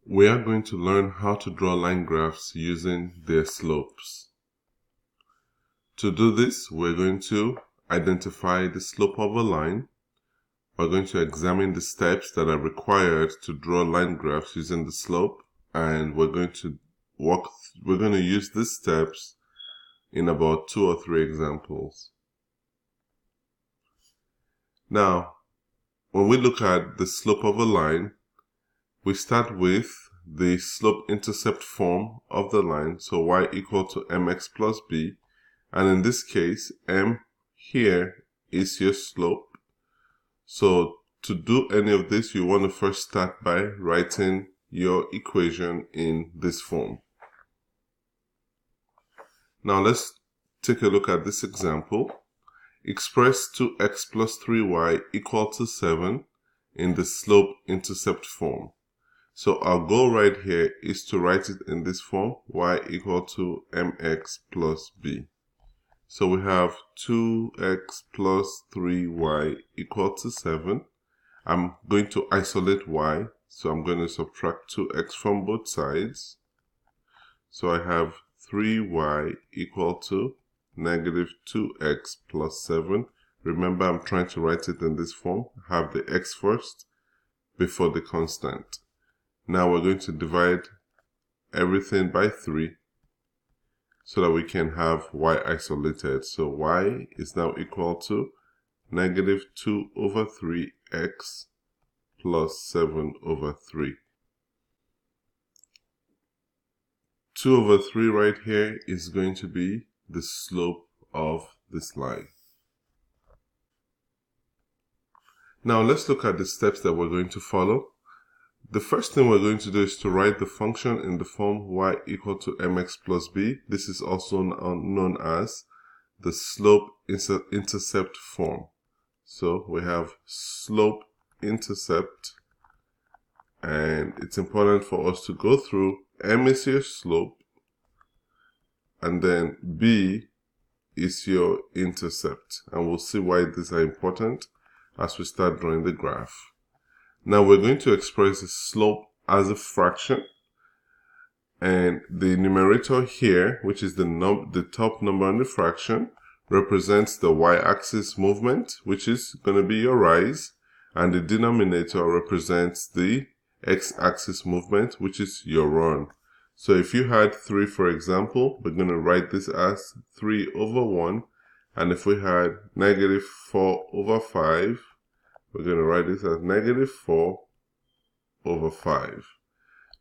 We are going to learn how to draw line graphs using their slopes. To do this, we're going to identify the slope of a line. We're going to examine the steps that are required to draw line graphs using the slope, and we're going to use these steps in about 2 or 3 examples. Now, when we look at the slope of a line, we start with the slope-intercept form of the line, so y equal to mx plus b, and in this case, m here is your slope. So to do any of this, you want to first start by writing your equation in this form. Now let's take a look at this example. Express 2x plus 3y equal to 7 in the slope-intercept form. So our goal right here is to write it in this form, y equal to mx plus b. So we have 2x plus 3y equal to 7. I'm going to isolate y, so I'm going to subtract 2x from both sides. So I have 3y equal to negative 2x plus 7. Remember, I'm trying to write it in this form. Have the x first before the constant. Now we're going to divide everything by 3 so that we can have y isolated. So y is now equal to negative 2 over 3x plus 7 over 3. 2 over 3 right here is going to be the slope of this line. Now let's look at the steps that we're going to follow. The first thing we're going to do is to write the function in the form y equal to mx plus b. This is also known as the slope-intercept form. So we have slope-intercept, and it's important for us to go through m is your slope, and then b is your intercept. And we'll see why these are important as we start drawing the graph. Now we're going to express the slope as a fraction, and the numerator here, which is the top number on the fraction, represents the y-axis movement, which is going to be your rise, and the denominator represents the x-axis movement, which is your run. So if you had 3, for example, we're going to write this as 3 over 1, and if we had negative 4 over 5, we're going to write this as negative 4 over 5.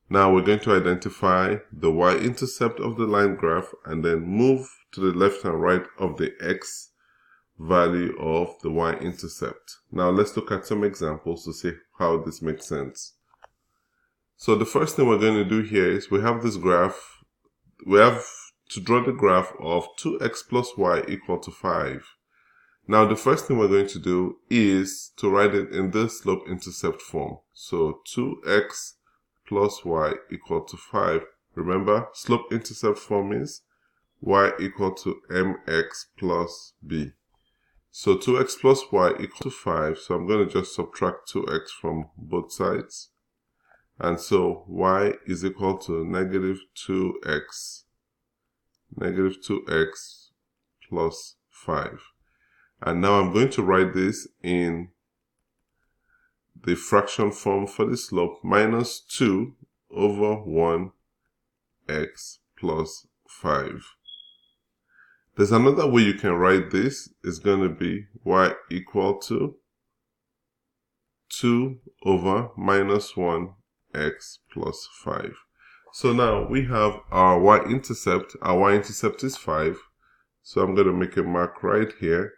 Now we're going to identify the y-intercept of the line graph and then move to the left and right of the x value of the y-intercept. Now let's look at some examples to see how this makes sense. So the first thing we're going to do here is we have this graph. We have to draw the graph of 2x plus y equal to 5. Now the first thing we're going to do is to write it in the slope-intercept form. So 2x plus y equal to 5. Remember, slope-intercept form is y equal to mx plus b. So 2x plus y equal to 5. So I'm going to just subtract 2x from both sides. And so y is equal to negative 2x plus 5. And now I'm going to write this in the fraction form for the slope, minus 2 over 1x plus 5. There's another way you can write this. It's going to be y equal to 2 over minus 1x plus 5. So now we have our y-intercept. Our y-intercept is 5. So I'm going to make a mark right here.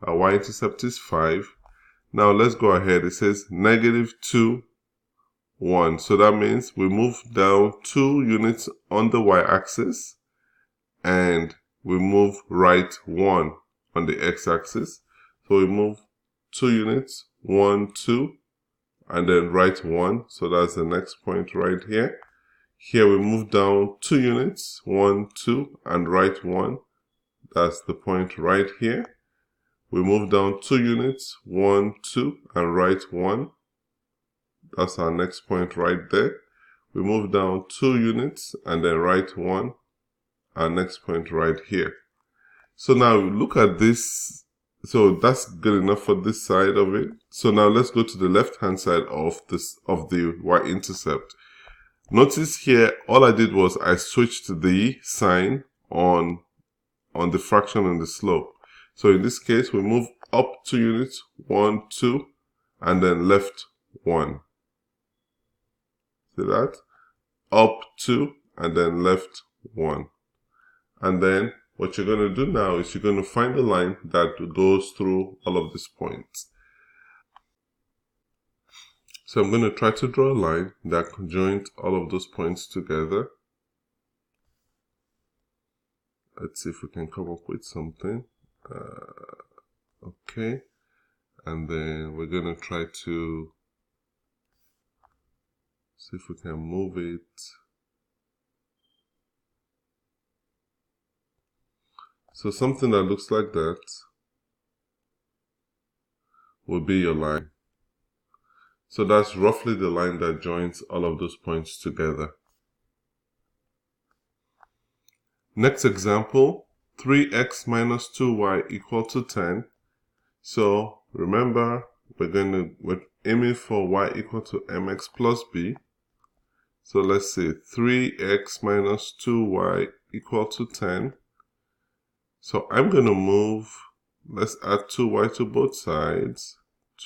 Our y-intercept is 5. Now let's go ahead. It says negative 2, 1. So that means we move down 2 units on the y-axis, and we move right 1 on the x-axis. So we move 2 units, 1, 2, and then right 1. So that's the next point right here. Here we move down 2 units, 1, 2, and right 1. That's the point right here. We move down 2 units, 1, 2, and right 1. That's our next point right there. we move down 2 units and then write 1, our next point right here. So now look at this. So that's good enough for this side of it. So now let's go to the left hand side of the y-intercept. Notice here, all I did was I switched the sign on the fraction and the slope. So in this case, we move up 2 units, 1, 2, and then left 1. See that? Up 2, and then left 1. And then what you're going to do now is you're going to find a line that goes through all of these points. So I'm going to try to draw a line that joins all of those points together. Let's see if we can come up with something. Okay. And then we're going to try to see if we can move it. So something that looks like that will be your line. So that's roughly the line that joins all of those points together. Next example, 3x minus 2y equal to 10. So remember, we're aiming for y equal to mx plus b. So let's say 3x minus 2y equal to 10. So I'm going to move, let's add 2y to both sides,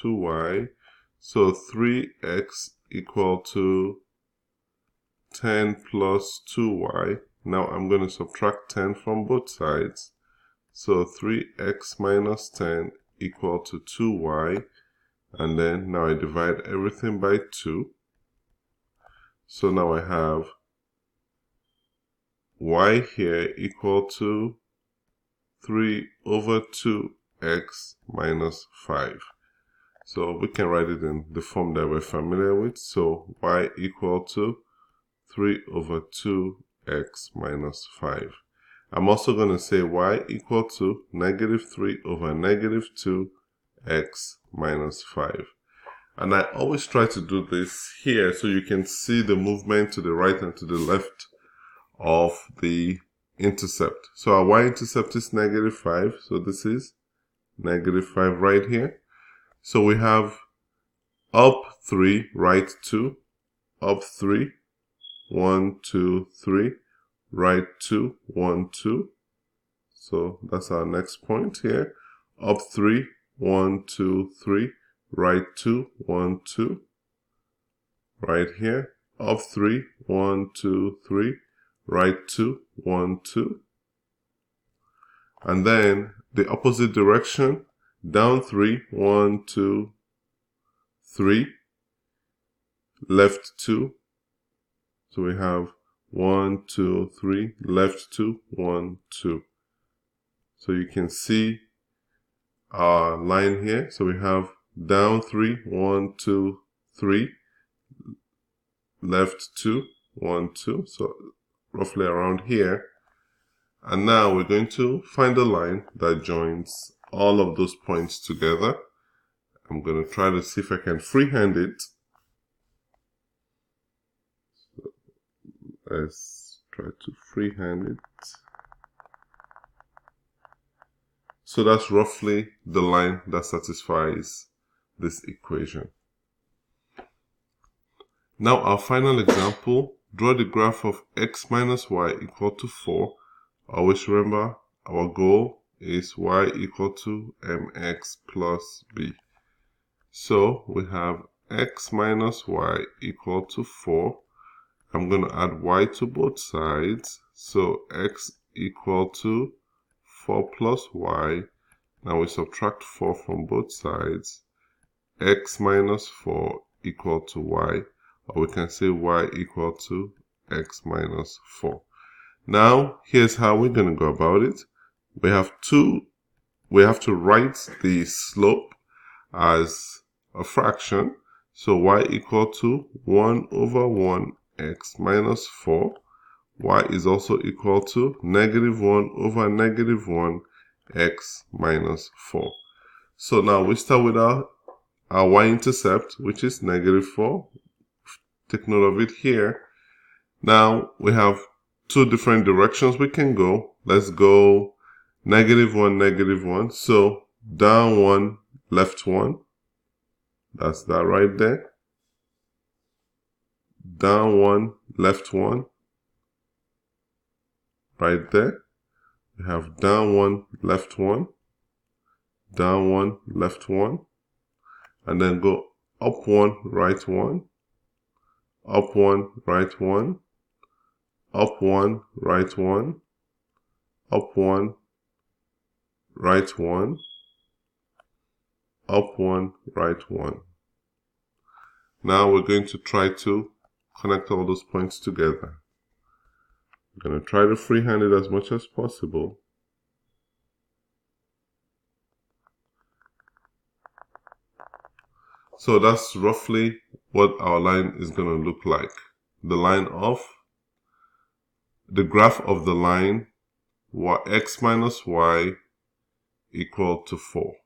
2y. So 3x equal to 10 plus 2y. Now I'm going to subtract 10 from both sides. So 3x minus 10 equal to 2y. And then now I divide everything by 2. So now I have y here equal to 3 over 2x minus 5. So we can write it in the form that we're familiar with. So y equal to 3 over 2x minus 5. I'm also going to say y equal to negative 3 over negative 2x minus 5. And I always try to do this here so you can see the movement to the right and to the left of the intercept. So our y-intercept is negative 5. So this is negative 5 right here. So we have up 3, right 2, up 3, 1, 2, 3, right 2, 1, 2. So that's our next point here. Up 3, 1, 2, 3, right 2, 1, 2. Right here. Up 3, 1, 2, 3, right 2, 1, 2. And then the opposite direction. Down 3, 1, 2, 3, left 2. So we have 1, 2, 3, left 2, 1, 2. So you can see our line here. So we have down 3, 1, 2, 3, left 2, 1, 2. So roughly around here. And now we're going to find a line that joins all of those points together. I'm going to try to see if I can freehand it. So let's try to freehand it. So that's roughly the line that satisfies this equation. Now our final example, draw the graph of x minus y equal to 4. Always remember our goal is y equal to mx plus b. So we have x minus y equal to 4. I'm going to add y to both sides. So x equal to 4 plus y. Now we subtract 4 from both sides. X minus 4 equal to y. Or we can say y equal to x minus 4. Now, here's how we're going to go about it. We have to write the slope as a fraction. So y equal to 1 over 1x minus 4. Y is also equal to negative 1 over negative 1x minus 4. So now we start with our y-intercept, which is negative 4. Take note of it here. Now we have two different directions we can go. Let's go -1, -1. So down 1, left 1. That's that right there. Down 1, left 1. Right there. We have down 1, left 1. Down 1, left 1. And then go up 1, right 1. Up 1, right 1. Up 1, right 1. Up 1, right 1. Up 1, right 1. Now we're going to try to connect all those points together. I'm going to try to freehand it as much as possible. So that's roughly what our line is going to look like. The graph of the line x minus y equal to 4.